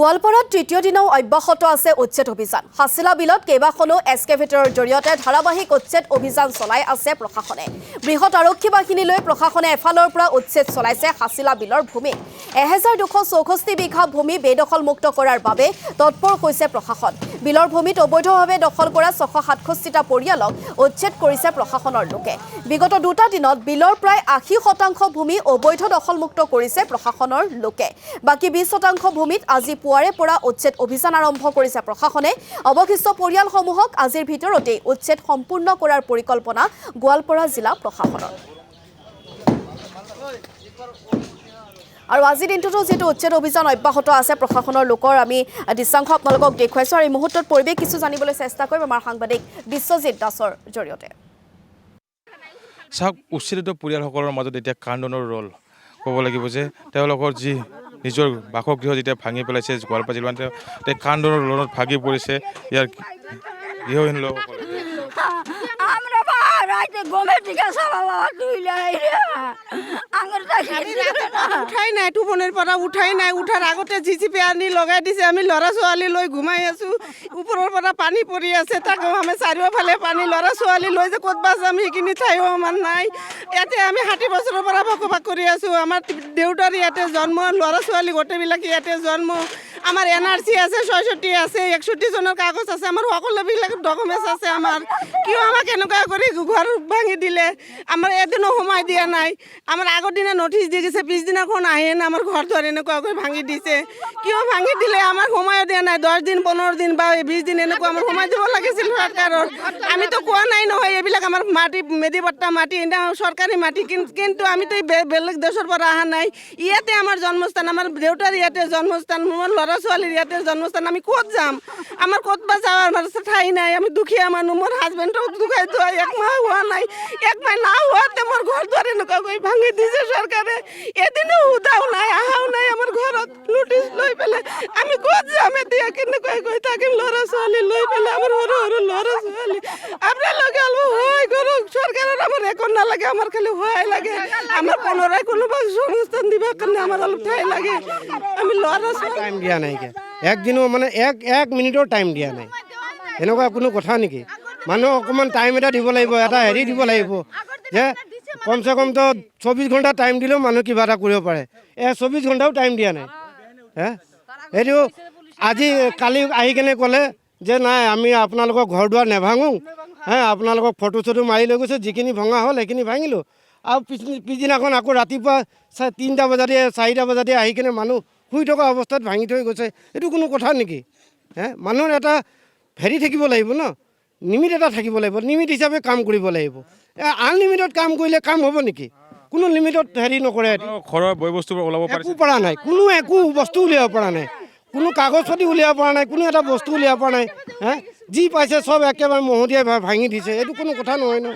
গোৱালপাৰাত তৃতীয় দিনাও অব্যাহত আছে উচ্ছেদ অভিযান। হাছিলা বিলত কেইবাখনো এক্সকেভেটৰৰ জৰিয়তে ধাৰাবাহিক উচ্ছেদ অভিযান চলাই আছে প্ৰশাসনে। বৃহৎ আৰক্ষী বাহিনীলৈ প্ৰশাসনে এফালৰ পৰা উচ্ছেদ চলাইছে হাছিলা বিলৰ ভূমি। 1264 বিঘা ভূমি বেদখলমুক্ত কৰাৰ বাবে তৎপৰ হৈছে প্ৰশাসন। বিলৰ ভূমিত অবৈধভাৱে দখল কৰা 667টা পৰিয়ালক উচ্ছেদ কৰিছে প্ৰশাসনৰ লোকে। বিগত দুটা দিনত বিলৰ প্ৰায় 80% ভূমি অবৈধ দখলমুক্ত কৰিছে প্ৰশাসনৰ লোকে। বাকী 20% ভূমিত আজি পুৱাৰে পৰা উচ্ছেদ অভিযান আৰম্ভ কৰিছে প্ৰশাসনে। অৱশিষ্ট পৰিয়ালসমূহক আজিৰ ভিতৰতে উচ্ছেদ সম্পূৰ্ণ কৰাৰ পৰিকল্পনা গোৱালপাৰা জিলা প্ৰশাসনৰ। আৰু আজিৰ দিনটোতো যেটো উচ্ছেদ অভিযান অব্যাহত আছে প্ৰশাসনৰ লোকৰ আমি দৃশ্যাংশ আপোনালোকক দেখুৱাইছো। আৰু এই মুহূৰ্তত পৰিৱেশ কিছু জানিবলৈ চেষ্টা কৰিম আমাৰ সাংবাদিক বিশ্বজিৎ দাসৰ জৰিয়তে। চাওক, উচ্ছেদিত পৰিয়ালসকলৰ মাজত এতিয়া কান্দোনৰ ৰোল ক'ব লাগিব যে তেওঁলোকৰ যি নিজৰ বাসগৃহ যেতিয়া ভাঙি পেলাইছে গোৱালপাৰা জিলাত, তেওঁ কান্দোনৰ ৰোলত ভাগি পৰিছে ইয়াৰ গৃহহীন লোকসকলে। উঠাই নাই, টোপনিৰ পৰা উঠাই নাই। উঠাৰ আগতে জিচিপি আনি লগাই দিছে। আমি ল'ৰা ছোৱালী লৈ ঘুমাই আছো। ওপৰৰ পৰা পানী পৰি আছে, তাকো আমি চাৰিওফালে পানী। ল'ৰা ছোৱালী লৈ যে ক'ত বাছ আমি সেইখিনি ঠাইও আমাৰ নাই। ইয়াতে আমি 60 বছৰৰ পৰা বসবাস কৰি আছো। আমাৰ দেউতাৰ ইয়াতে জন্ম, ল'ৰা ছোৱালী গোটেইবিলাক ইয়াতে জন্ম। আমাৰ NRC আছে, 66 আছে, 61 জনৰ কাগজ আছে, আমাৰ সকলোবিলাক ডকুমেণ্টছ আছে। আমাৰ কিয় আমাক এনেকুৱা কৰি ঘৰ ভাঙি দিলে? আমাৰ এদিনো সোমাই দিয়া নাই। আমাৰ আগৰ দিনা নটিচ দি দিছে, পিছদিনাখন আহে না আমাৰ ঘৰ দুৱাৰ এনেকুৱাকৈ ভাঙি দিছে। কিয় ভাঙি দিলে? আমাক সোমাই দিয়া নাই। 10 দিন 15 দিন বা 20 দিন এনেকুৱা আমাৰ সোমাই দিব লাগিছিল চৰকাৰৰ। আমিতো কোৱা নাই নহয় এইবিলাক আমাৰ মাটি মেদিপট্টা মাটি চৰকাৰী মাটি, কিন্তু আমিতো বেলেগ দেশৰ পৰা অহা নাই। ইয়াতে আমাৰ জন্মস্থান, আমাৰ দেউতাৰ ইয়াতে জন্মস্থান, মোৰ ল'ৰা ছোৱালীৰ ইয়াতে জন্মস্থান। আমি ক'ত যাম? আমাৰ ক'ত বা যাওঁ? আমাৰ ঠাই নাই। আমি দুখীয়া মানুহ। মোৰ হাজবেণ্ডক ঢুকাই থোৱা 1 মাহ হোৱা নাই। 1 মাহ না হোৱাতে মোৰ ঘৰ দুৱাৰ এনেকুৱাকৈ ভাঙি দিছে চৰকাৰে। এদিনো সোধাও নাই, আহাও নাই আমাৰ ঘৰত। নোটিচ লৈ পেলাই আমি ক'ত যাম এতিয়া? কেনেকৈ গৈ থাকিম ল'ৰা ছোৱালী লৈ পেলাই? আমাৰ সৰু সৰু ল'ৰা ছোৱালী। আপোনালোকে অলপ সহায় কৰক। চৰকাৰৰ আমাৰ একো নালাগে, আমাৰ খালি সহায় লাগে। আমাৰ পুনৰাই কোনোবা সংস্থান দিবৰ কাৰণে আমাৰ অলপ ঠাই লাগে। আমি ল'ৰা ছোৱালী টাইম দিয়া নাই, একদিনো মানে এক মিনিটৰ টাইম দিয়া নাই। এনেকুৱা কোনো কথা নেকি? মানুহ অকণমান টাইম এটা দিব লাগিব, এটা হেৰি দিব লাগিব যে কমচে কমতো 24 ঘণ্টা টাইম দিলেও মানুহ কিবা এটা কৰিব পাৰে। 24 ঘণ্টাও টাইম দিয়া নাই। সেইটো আজি কালি আহি কেনে ক'লে যে নাই, আমি আপোনালোকৰ ঘৰ দুৱাৰ নেভাঙো, আপোনালোকক ফটো চটো মাৰি লৈ গৈছোঁ, যিখিনি ভঙা হ'ল সেইখিনি ভাঙিলোঁ। আৰু পিছদিনাখন আকৌ ৰাতিপুৱা 3টা বজাতে 4টা বজাতে আহি কেনে মানুহ শুই থকা অৱস্থাত ভাঙি থৈ গৈছে। এইটো কোনো কথা নেকি? মানুহৰ এটা হেৰি থাকিব লাগিব ন, লিমিট এটা থাকিব লাগিব। লিমিট হিচাপে কাম কৰিব লাগিব। আনলিমিটেড কাম কৰিলে কাম হ'ব নেকি? কোনো লিমিটত হেৰি নকৰে। ঘৰৰ বয় বস্তুবোৰ ওলাব একো পৰা নাই, কোনো একো বস্তু উলিয়াব পৰা নাই, কোনো কাগজ পাতি উলিয়াব পৰা নাই, কোনো এটা বস্তু উলিয়াব পৰা নাই। যি পাইছে চব একেবাৰে মহতিয়াই ভাঙি দিছে। এইটো কোনো কথা নহয় ন।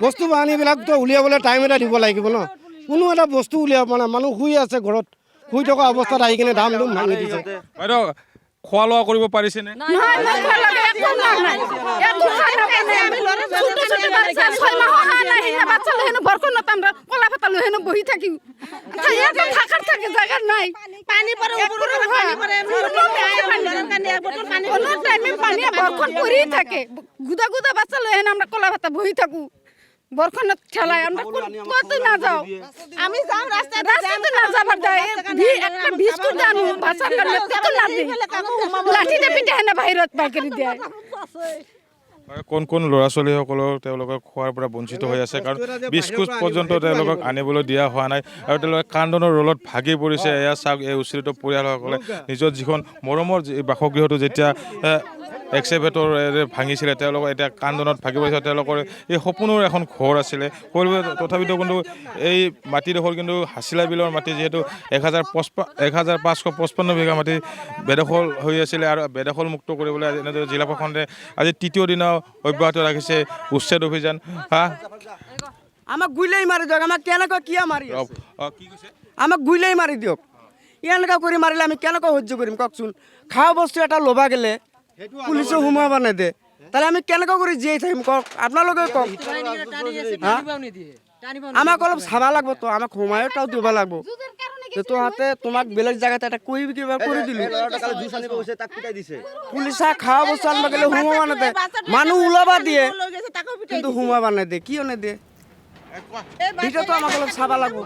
বস্তু বাহানিবিলাকতো উলিয়াবলৈ টাইম এটা দিব লাগিব ন। কোনো এটা বস্তু উলিয়াব পৰা নাই। মানুহ শুই আছে ঘৰত, শুই থকা অৱস্থাত আহি কিনে ধাম ধুম ভাঙি দিছে। বাইদেউ, খোৱা লোৱা কৰিব পাৰিছেনে? বহি থাকিম গুদা গুদা বাচ্চা লৈ হেন আমরা কলা ভাতা বহি থাকু। বরখনত ঠেলায় আমরা কত না যাও। আমি যাও রাস্তাতে না যাবার দায় একটা বিস্কুট জানো ভাষা করলে কত না দি লাঠিতে পিটে হেন বাহিৰত বাইকৰি দিয়ে। কোন কোন ল'ৰা ছোৱালীসকলৰ তেওঁলোকক খোৱাৰ পৰা বঞ্চিত হৈ আছে, কাৰণ বিস্কুট পৰ্যন্ত তেওঁলোকক আনিবলৈ দিয়া হোৱা নাই। আৰু তেওঁলোকে কান্দোনৰ ৰোলত ভাগি পৰিছে। এয়া চাওক, এই উচ্ছেদিত পৰিয়ালসকলে নিজৰ যিখন মৰমৰ বাসগৃহটো যেতিয়া এক্সকেভেটৰে ভাঙিছিলে, তেওঁলোকৰ এতিয়া কান্দোনত ভাগি পৰিছে। তেওঁলোকৰ এই সপোনৰ এখন ঘৰ আছিলে, তথাপিতো কিন্তু এই মাটিডোখৰ কিন্তু হাছিলা বিলৰ মাটি, যিহেতু 1555 বিঘা মাটি বেদখল হৈ আছিলে। আৰু বেদখল মুক্ত কৰিবলৈ এনেদৰে জিলা প্ৰশাসনে আজি তৃতীয় দিনাও অব্যাহত ৰাখিছে উচ্ছেদ অভিযান। আমাক গুইলাই মাৰি দিয়ক। আমাক কেনেকৈ কিয় মাৰি কি কৈছে? আমাক গুইলাই মাৰি দিয়ক। এনেকুৱা কৰি মাৰিলে আমি কেনেকৈ সহ্য কৰিম কওকচোন? খোৱা বস্তু এটা ল'বা গ'লে পুলিচে সোমাব নেদে, তাহলে আমি কেনেকৈ কৰি জীয়াই থাকিম কওক? আপোনালোকে কওক। আমাক অলপ চাব লাগব তো আমাক সময়টাও দিব লাগব তো হাতে তোমাক বেলেগ জায়গাতে এটা কই কিবা করে দিলো পুলিচে খাওয়া বস্তু আনবা গেলে হুমাবা না দেয় মানুহ ওলাবা দিয়ে কিন্তু হুমাবা না দিয়ে কিয় না দিয়ে এটা তো আমাক অলপ চাব লাগব